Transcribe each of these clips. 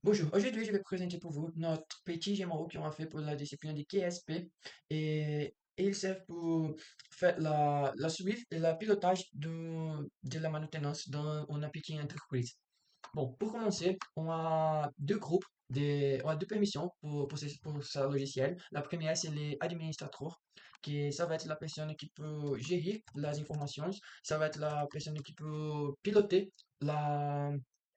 Bonjour, aujourd'hui je vais présenter pour vous notre petit GMO qu'on a fait pour la discipline de KSP et ils servent pour faire la suivi et le pilotage de la maintenance dans une petite entreprise. Bon, pour commencer, on a deux groupes, on a deux permissions pour ce logiciel. La première, c'est les administrateurs, ça va être la personne qui peut gérer les informations, ça va être la personne qui peut piloter la,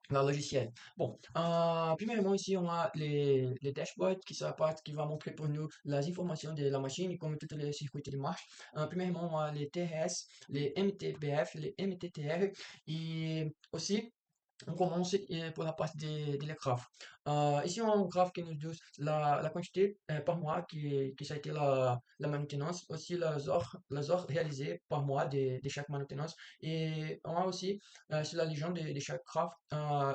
la logiciel. Bon, premièrement, ici, on a les dashboards qui va montrer pour nous les informations de la machine et comme toutes les circuits de marche. Premièrement, on a les TRS, les MTBF, les MTTR et aussi on commence pour la partie des graphes. Ici, on a un graphe qui nous dit la quantité par mois qui ça a été la maintenance, aussi les heures réalisées par mois de chaque maintenance. Et on a aussi sur la légende de chaque graphe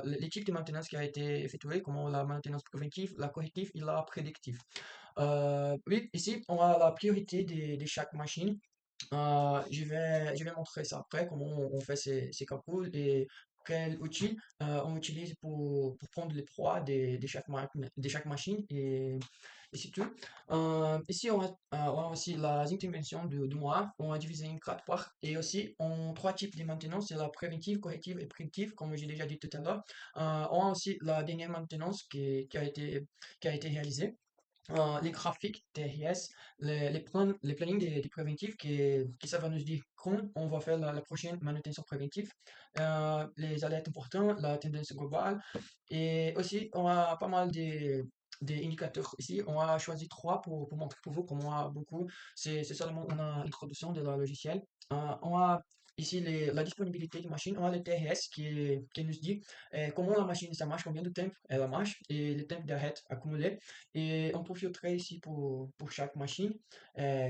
les types de maintenance qui a été effectué, comme la maintenance préventive, la corrective et la prédictive. Oui, ici, on a la priorité de chaque machine. Je vais montrer ça après, comment on fait ces calculs et quel outil on utilise pour prendre les proies de chaque machine et c'est tout. Ici, on a aussi les interventions du mois. On a divisé en quatre parts et aussi en trois types de maintenance. C'est la préventive, corrective et prédictive, comme j'ai déjà dit tout à l'heure. On a aussi la dernière maintenance qui a été réalisée les graphiques TRS, les plannings des préventifs qui ça va nous dire quand on va faire la prochaine manutention préventive, les alertes importantes, la tendance globale, et aussi on a pas mal des indicateurs ici. On a choisi trois pour montrer pour vous comment on a beaucoup. C'est seulement une introduction de la logiciel. On a ici la disponibilité de machine, on a le TRS qui nous dit comment la machine ça marche, combien de temps elle marche et le temps d'arrêt accumulé. Et on peut filtrer ici pour chaque machine,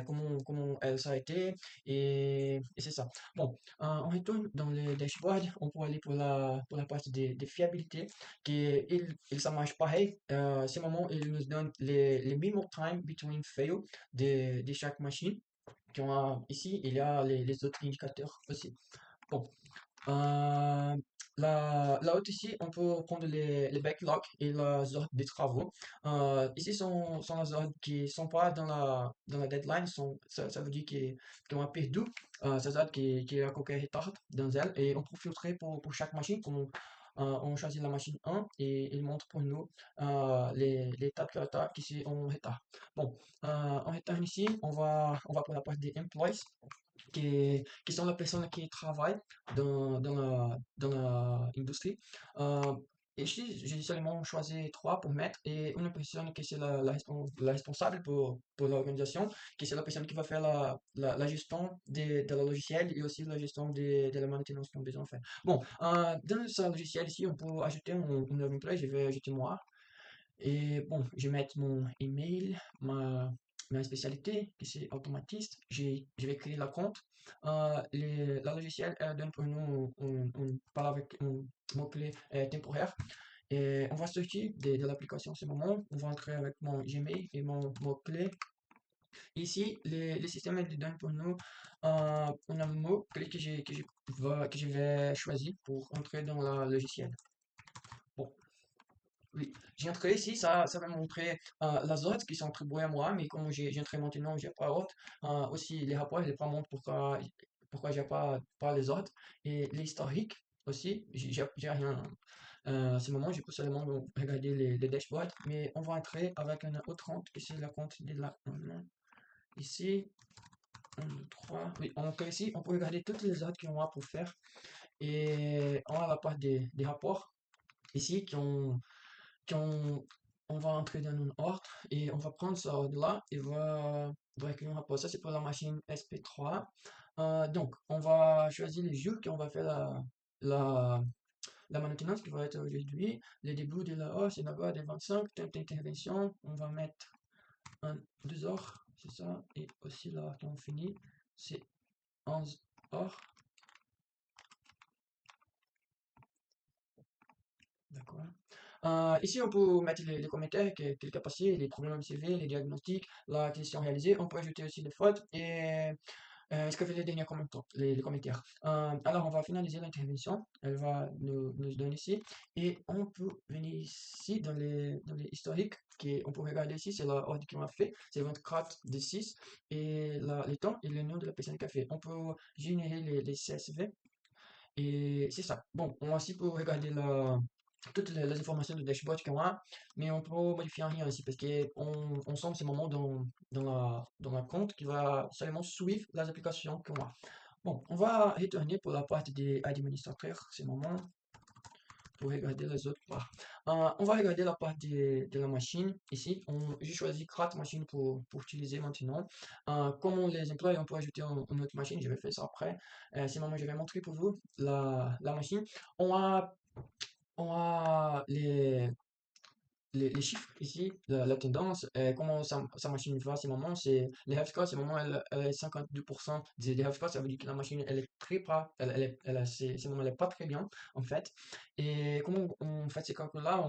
comment elle ça a été, et c'est ça. Bon, on retourne dans le dashboard, on peut aller pour la partie de fiabilité, ça marche pareil. Ce moment, il nous donne les minimum time between fail de chaque machine. Ici, il y a les autres indicateurs aussi. Bon, euh, là ici, on peut prendre les backlogs et les ordres des travaux. Ici sont les ordres qui sont pas dans la deadline, ça veut dire qu'on a perdu, ces ordres qui a quelques retard dans elle, et on peut filtrer pour chaque machine. On choisit la machine 1 et il montre pour nous les étapes de retard qui sont en retard. Bon, en retard ici, on va pour la partie des employees qui sont les personnes qui travaillent dans l'industrie. Euh, et ici, j'ai seulement choisi trois pour mettre et une personne qui c'est la responsable pour l'organisation, qui c'est la personne qui va faire la gestion de la logiciel et aussi la gestion de la maintenance qu'on a besoin de faire. Bon, dans ce logiciel ici, on peut ajouter un nouveau employé, je vais ajouter moi. Et bon, je vais mettre mon email, ma spécialité, qui c'est automatiste. Je vais créer la compte. La logiciel donne pour nous, on parle avec un mot-clé temporaire. Et on va sortir de l'application à ce moment. On va entrer avec mon Gmail et mon mot-clé. Ici, le système il donne pour nous un mot-clé que je vais choisir pour entrer dans la logiciel. Bon, oui, j'ai entré ici, ça va montrer les autres qui sont attribués à moi, mais comme j'ai entré maintenant, j'ai pas autre. Aussi, les rapports, je pas montre pourquoi j'ai pas les autres. Et l'historique aussi, j'ai rien. À ce moment, je peux seulement regarder les dashboards, mais on va entrer avec un autre compte, qui c'est la compte de la. Ici, 1, 2, 3. Oui, on peut ici, on peut regarder toutes les autres qu'on a pour faire. Et on a la part des rapports ici qu'on on va entrer dans un ordre et on va prendre ce ordre-là et va écrire un rapport. Ça, c'est pour la machine SP3. Donc, on va choisir les jours qu'on va faire la, la maintenance qui va être aujourd'hui. Le début de la hausse, c'est d'abord des 25, temps d'intervention. On va mettre 2 heures, c'est ça. Et aussi là, quand on finit, c'est 11 heures. D'accord. Ici, on peut mettre les commentaires, quelques passés, les problèmes observés, les diagnostics, la question réalisée. On peut ajouter aussi des fautes. Et Est-ce que fait les derniers commentaires, les commentaires. Alors, on va finaliser l'intervention. Elle va nous donner ici. Et on peut venir ici dans les historiques. On peut regarder ici, c'est l'ordre qu'on a fait. C'est 24 de 6. Et les temps et le nom de la personne qui a fait. On peut générer les CSV. Et c'est ça. Bon, on va aussi pour regarder toutes les informations du dashboard qu'on a, mais on peut modifier rien ici parce qu'on semble ces moments dans la compte qui va seulement suivre les applications qu'on a. Bon, on va retourner pour la partie des administrateurs, ces moments, pour regarder les autres parts. On va regarder la part de la machine. Ici, j'ai choisi Create Machine pour utiliser maintenant. Comment les employés, on peut ajouter une autre machine, je vais faire ça après. C'est moment, je vais montrer pour vous la machine. On a, on a les chiffres ici, la tendance, comment sa machine va, ces moments, c'est les health score, ces moments, elle est 52% des health score, ça veut dire que la machine, elle est très pas, ces moments, elle est pas très bien, en fait. Et comment on fait ces calculs-là,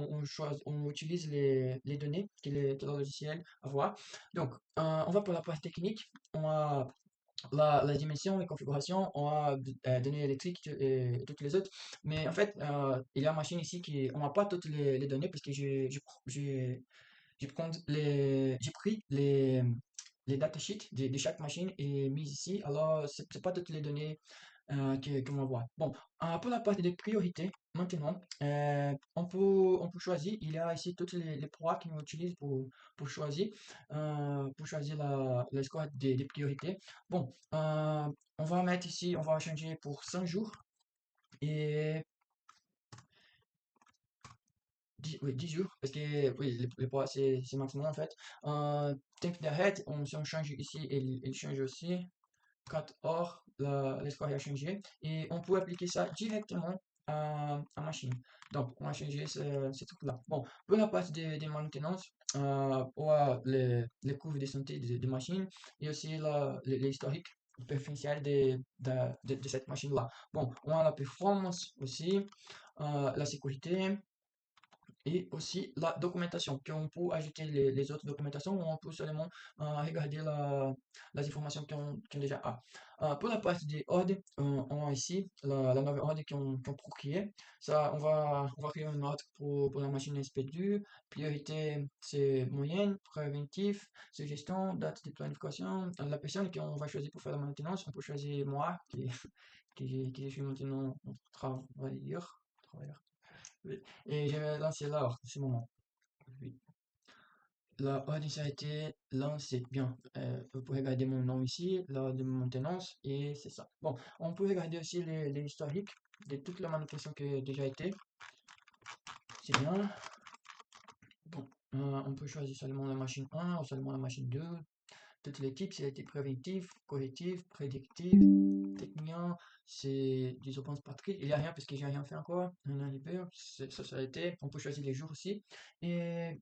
on utilise les données que le logiciel a. Donc, on va pour la partie technique, on a la dimension, les configurations, on a données électriques et toutes les autres. Mais en fait, il y a une machine ici qui, on n'a pas toutes les données parce que j'ai pris les datasheets de chaque machine et mis ici. Alors, c'est pas toutes les données que l'on voit. Bon, pour la partie des priorités, maintenant, on peut choisir. Il y a ici toutes les proies qu'on utilise pour choisir le score des priorités. Bon, on va mettre ici, on va changer pour 5 jours et 10, oui, 10 jours, parce que oui, les poids, c'est maximum en fait. Think the head, si on change ici, il change aussi. 4 heures, l'espoir a changé. Et on peut appliquer ça directement à machine. Donc, on va changer ce truc-là. Bon, pour la partie de maintenance, on a les courbes de santé des machines et aussi l'historique préférentiel de cette machine-là. Bon, on a la performance aussi, la sécurité, et aussi la documentation, qu'on peut ajouter les autres documentations ou on peut seulement regarder les informations qu'on déjà a. Pour la partie des ordres, on a ici la nouvelle ordre qu'on peut créer. Ça, on va créer un ordre pour la machine SP2. Priorité, c'est moyenne, préventif, suggestion, date de planification. La personne qu'on va choisir pour faire la maintenance, on peut choisir moi, qui je suis maintenant travailleur. Oui. Et je vais lancer l'ordre, c'est le moment. Oui. La ordre a été lancée. Bien, vous pouvez regarder mon nom ici, l'ordre de maintenance, et c'est ça. Bon, on peut regarder aussi les historiques de toute la manutention qui a déjà été. C'est bien. Bon, on peut choisir seulement la machine 1 ou seulement la machine 2. Toutes les types, c'est été préventif, correctif, prédictif, technicien, c'est des openings Patrick. Il n'y a rien parce que j'ai rien fait encore. Un hyper, ça a été. On peut choisir les jours aussi. Et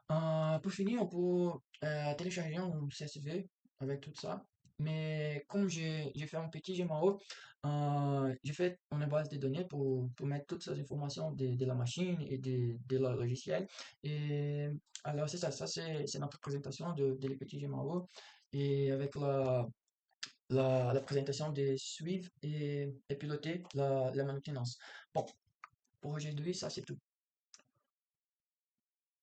pour finir, on peut télécharger un CSV avec tout ça. Mais comme j'ai fait un petit GMAO, j'ai fait une base de données pour mettre toutes ces informations de la machine et de la logiciel. Et alors, c'est ça, c'est notre présentation de les petits GMAO. Et avec la présentation de suivre et piloter la maintenance. Bon, pour aujourd'hui, ça c'est tout.